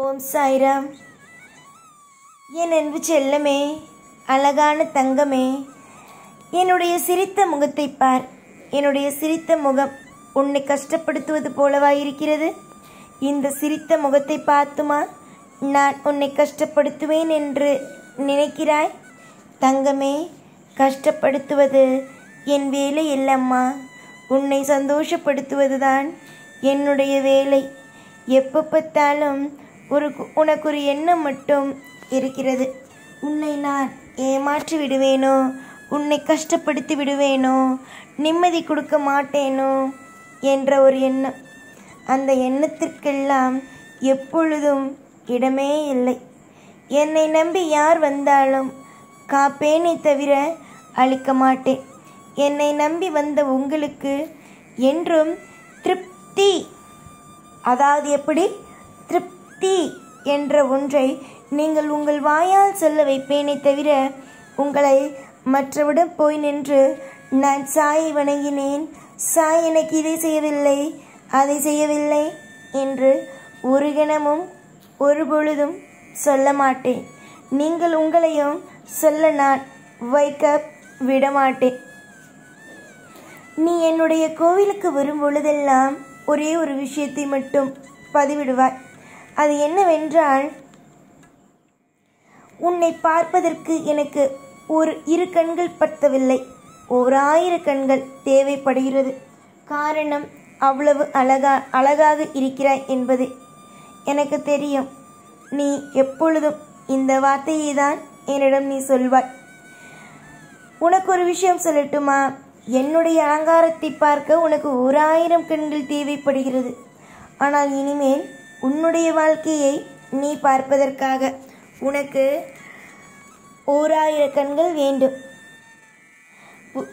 ஓம் சாய்ராம். என் அன்பு செல்லமே, அழகான தங்கமே, என்னுடைய சிரித்த முகத்தை பார். என்னுடைய சிரித்த முகம் உன்னை கஷ்டப்படுத்துவது போலவா இருக்கிறது? இந்த சிரித்த முகத்தை பார்த்துமா நான் உன்னை கஷ்டப்படுத்துவேன் என்று நினைக்கிறாய்? தங்கமே, கஷ்டப்படுத்துவது என் வேலை இல்லம்மா. உன்னை சந்தோஷப்படுத்துவதுதான் என்னுடைய வேலை. எப்போ பார்த்தாலும் உனக்கு ஒரு எண்ணம் மட்டும் இருக்கிறது. உன்னை நான் ஏமாற்றி விடுவேனோ, உன்னை கஷ்டப்படுத்தி விடுவேனோ, நிம்மதி கொடுக்க மாட்டேனோ என்ற ஒரு எண்ணம். அந்த எண்ணத்திற்கெல்லாம் எப்பொழுதும் இடமே இல்லை. என்னை நம்பி யார் வந்தாலும் காப்பேனே தவிர அழிக்க மாட்டேன். என்னை நம்பி வந்த உங்களுக்கு என்றும் திருப்தி, அதாவது எப்படி திருப்தி என்ற ஒன்றை நீங்கள் உங்கள் வாயால் சொல்ல வைப்பேனே தவிர உங்களை மற்றவிடம் போய் நின்று நான் சாயை வணங்கினேன், சாய் எனக்கு இதை செய்யவில்லை, அதை செய்யவில்லை என்று ஒரு கணமும் ஒரு பொழுதும் சொல்ல மாட்டேன். நீங்கள் உங்களையும் சொல்ல நான் வைக்க விடமாட்டேன். நீ என்னுடைய கோவிலுக்கு வரும் பொழுதெல்லாம் ஒரே ஒரு விஷயத்தை மட்டும் பதிவிடுவாய். அது என்னவென்றால், உன்னை பார்ப்பதற்கு எனக்கு இரு கண்கள் பத்தவில்லை, 1000 கண்கள் தேவைப்படுகிறது. காரணம், அவ்வளவு அழகாக இருக்கிறாய் என்பது எனக்கு தெரியும். நீ எப்பொழுதும் இந்த வார்த்தையை தான் என்னிடம் நீ சொல்வாய். உனக்கு ஒரு விஷயம் சொல்லட்டுமா? என்னுடைய அலங்காரத்தை பார்க்க உனக்கு 1000 கண்கள் தேவைப்படுகிறது. ஆனால் இனிமேல் உன்னுடைய வாழ்க்கையை நீ பார்ப்பதற்காக உனக்கு 1000 கண்கள் வேண்டும்.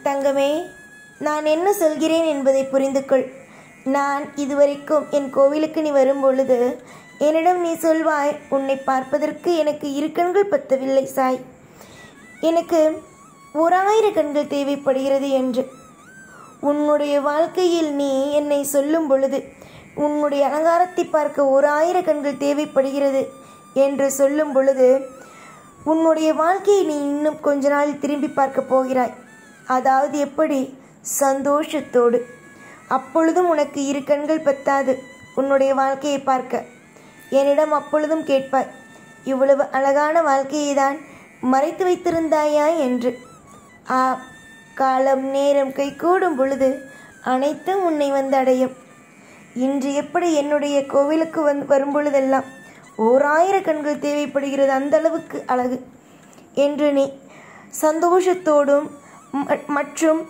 தங்கமே, நான் என்ன சொல்கிறேன் என்பதை புரிந்து கொள். நான் இதுவரைக்கும் என் கோவிலுக்கு நீ வரும் பொழுது என்னிடம் நீ சொல்வாய், உன்னை பார்ப்பதற்கு எனக்கு 2 கண்கள் பத்தவில்லை சாய், எனக்கு 1000 கண்கள் தேவைப்படுகிறது என்று. உன்னுடைய வாழ்க்கையில் நீ என்னை சொல்லும் பொழுது, உன்னுடைய அலங்காரத்தை பார்க்க 1000 கண்கள் தேவைப்படுகிறது என்று சொல்லும் பொழுது, உன்னுடைய வாழ்க்கையை நீ இன்னும் கொஞ்ச நாள் திரும்பி பார்க்க போகிறாய். அதாவது எப்படி? சந்தோஷத்தோடு. அப்பொழுதும் உனக்கு 2 கண்கள் பத்தாது உன்னுடைய வாழ்க்கையை பார்க்க. என்னிடம் அப்பொழுதும் கேட்பாய், இவ்வளவு அழகான வாழ்க்கையை தான் மறைத்து வைத்திருந்தாயா என்று. காலம் நேரம் கைகூடும் பொழுது அனைத்தும் உன்னை வந்து அடையும். இன்று எப்படி என்னுடைய கோவிலுக்கு வரும் பொழுதெல்லாம் 1000 கண்கள் தேவைப்படுகிறது, அந்த அளவுக்கு அழகு என்று நீ சந்தோஷத்தோடும் மற்றும்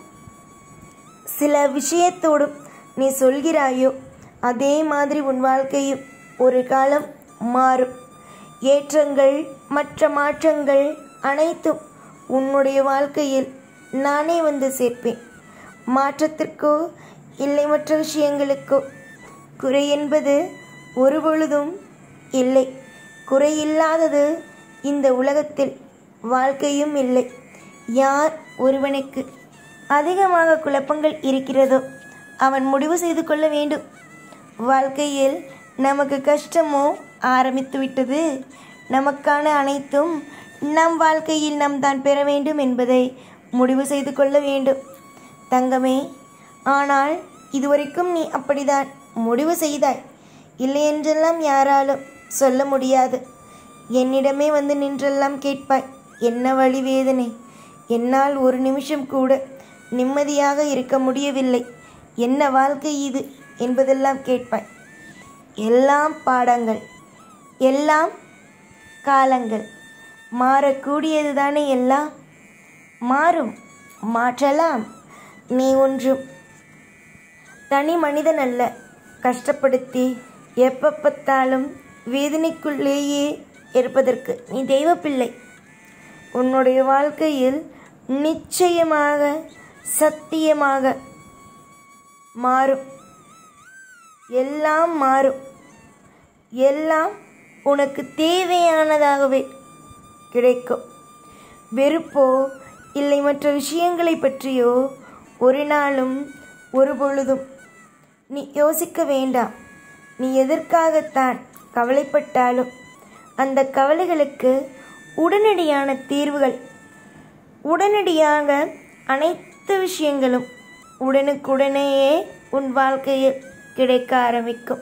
சில விஷயத்தோடும் நீ சொல்கிறாயோ, அதே மாதிரி உன் வாழ்க்கையும் ஒரு காலம் மாறும். ஏற்றங்கள் மற்ற மாற்றங்கள் அனைத்தும் உன்னுடைய வாழ்க்கையில் நானே வந்து சேர்ப்பேன். மாற்றத்திற்கோ இல்லை மற்ற விஷயங்களுக்கோ குறை என்பது ஒரு பொழுதும் இல்லை. குறையில்லாதது இந்த உலகத்தில் வாழ்க்கையும் இல்லை. யார் ஒருவனுக்கு அதிகமாக குழப்பங்கள் இருக்கிறதோ அவன் முடிவு செய்து கொள்ள வேண்டும். வாழ்க்கையில் நமக்கு கஷ்டமோ ஆரம்பித்து விட்டது, நமக்கான அனைத்தும் நம் வாழ்க்கையில் நாம் தான் பெற வேண்டும் என்பதை முடிவு செய்து கொள்ள வேண்டும் தங்கமே. ஆனால் இதுவரைக்கும் நீ அப்படிதான் முடிவு செய்தாய். இல்லை என்றெல்லாம் யாராலும் சொல்ல முடியாது. என்னிடமே வந்து நின்றெல்லாம் கேட்பாய், என்ன வலி வேதனை, என்னால் ஒரு நிமிஷம் கூட நிம்மதியாக இருக்க முடியவில்லை, என்ன வாழ்க்கை இது என்பதெல்லாம் கேட்பாய். எல்லாம் பாடங்கள், எல்லாம் காலங்கள், மாறக்கூடியது தானே எல்லாம். மாறும், மாற்றலாம். நீ ஒன்றும் தனி மனிதன் அல்ல. கஷ்டப்படுத்தி எப்போ பார்த்தாலும் வேதனைக்குள்ளேயே இருப்பதற்கு நீ தெய்வ பிள்ளை. உன்னுடைய வாழ்க்கையில் நிச்சயமாக சத்தியமாக மாறும். எல்லாம் மாறும். எல்லாம் உனக்கு தேவையானதாகவே கிடைக்கும். வெறுப்போ இல்லை மற்ற விஷயங்களை பற்றியோ ஒரு நாளும் ஒரு பொழுதும் நீ யோசிக்க வேண்டாம். நீ எதற்காகத்தான் கவலைப்பட்டாலும் அந்த கவலைகளுக்கு உடனடியான தீர்வுகள், உடனடியாக அனைத்து விஷயங்களும் உடனுக்குடனேயே உன் வாழ்க்கையில் கிடைக்க ஆரம்பிக்கும்.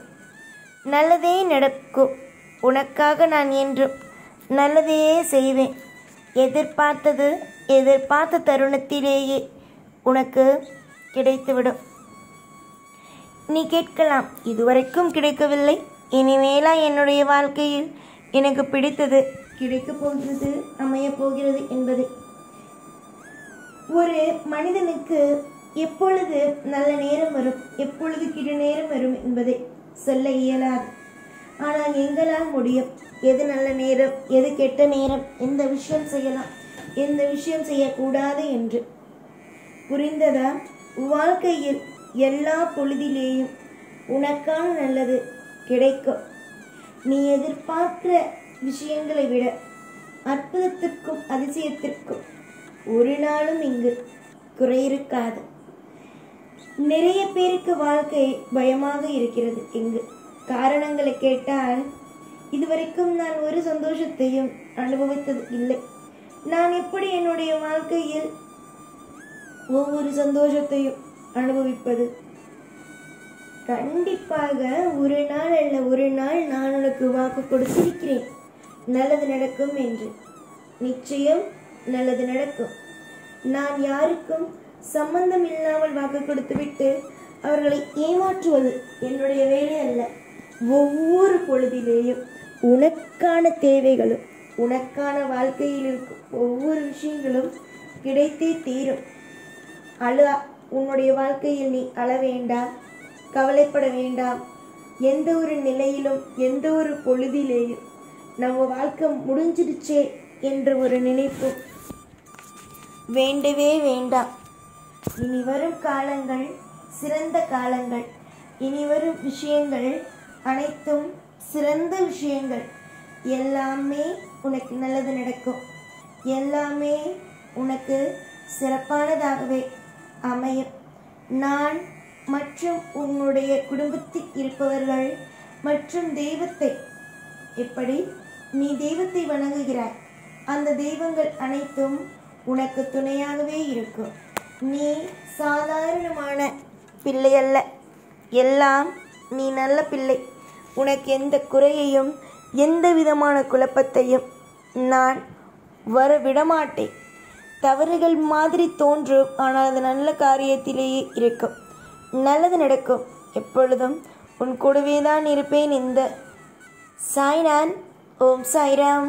நல்லதே நடக்கும். உனக்காக நான் என்றும் நல்லதையே செய்வேன். எதிர்பார்த்த தருணத்திலேயே உனக்கு கிடைத்துவிடும். நீ கேட்கலாம், இதுவரைக்கும் கிடைக்கவில்லை, இனிமேலா என்னுடைய வாழ்க்கையில் எனக்கு பிடித்தது கிடைக்கப் போகிறது, அமையப் போகிறது என்பது. ஒரு மனிதனுக்கு எப்பொழுது நல்ல நேரம் வரும், எப்பொழுது கெட்ட நேரம் வரும் என்பதை சொல்ல இயலாது. ஆனால் எங்களால் முடியும். எது நல்ல நேரம், எது கெட்ட நேரம், எந்த விஷயம் செய்யலாம், எந்த விஷயம் செய்யக்கூடாது என்று. புரிந்ததா? வாழ்க்கையில் எல்லா பொழுதிலேயும் உனக்கான நல்லது கிடைக்கும். நீ எதிர்பார்க்கிற விஷயங்களை விட அற்புதத்திற்கும் அதிசயத்திற்கும் ஒரு நாளும் இங்கு குறையிருக்காது. நிறைய பேருக்கு வாழ்க்கை பயமாக இருக்கிறது. இங்கு காரணங்களை கேட்டால், இதுவரைக்கும் நான் ஒரு சந்தோஷத்தையும் அனுபவித்தது இல்லை, நான் எப்படி என்னுடைய வாழ்க்கையில் ஒவ்வொரு சந்தோஷத்தையும் அனுபவிப்பது? கண்டிப்பாக ஒரு நாள் அல்ல ஒரு நாள் நான் உனக்கு வாக்கு கொடுத்திருக்கிறேன், நல்லது நடக்கும் என்று. நிச்சயம் நல்லது நடக்கும். நான் யாருக்கும் சம்பந்தம் இல்லாமல் வாக்கு கொடுத்துவிட்டு அவர்களை ஏமாற்றுவது என்னுடைய வேலை அல்ல. ஒவ்வொரு பொழுதிலேயும் உனக்கான தேவைகளும் உனக்கான வாழ்க்கையில் இருக்கும் ஒவ்வொரு விஷயங்களும் கிடைத்தே தீரும். உன்னுடைய வாழ்க்கையில் நீ அழ வேண்டாம், கவலைப்பட வேண்டாம். எந்த ஒரு நிலையிலும் எந்த ஒரு பொழுதிலேயும் நம்ம வாழ்க்கை முடிஞ்சிடுச்சே என்ற ஒரு நினைப்பு வேண்டவே வேண்டாம். இனி வரும் காலங்கள் சிறந்த காலங்கள். இனி வரும் விஷயங்கள் அனைத்தும் சிறந்த விஷயங்கள். எல்லாமே உனக்கு நல்லது நடக்கும். எல்லாமே உனக்கு சிறப்பானதாகவே அமையும். நான் மற்றும் உன்னுடைய குடும்பத்தில் இருப்பவர்கள் மற்றும் தெய்வத்தை, எப்படி நீ தெய்வத்தை வணங்குகிறாய், அந்த தெய்வங்கள் அனைத்தும் உனக்கு துணையாகவே இருக்கும். நீ சாதாரணமான பிள்ளை அல்ல, எல்லாம் நீ நல்ல பிள்ளை. உனக்கு எந்த குறையையும் எந்த விதமான குழப்பத்தையும் நான் வர விடமாட்டேன். தவறுகள் மாதிரி தோன்றும், ஆனால் அது நல்ல காரியத்திலேயே இருக்கும். நல்லது நடக்கும். எப்பொழுதும் உன் கூடவே தான் இருப்பேன். இந்த சாய்நான். ஓம் சாய்ராம்.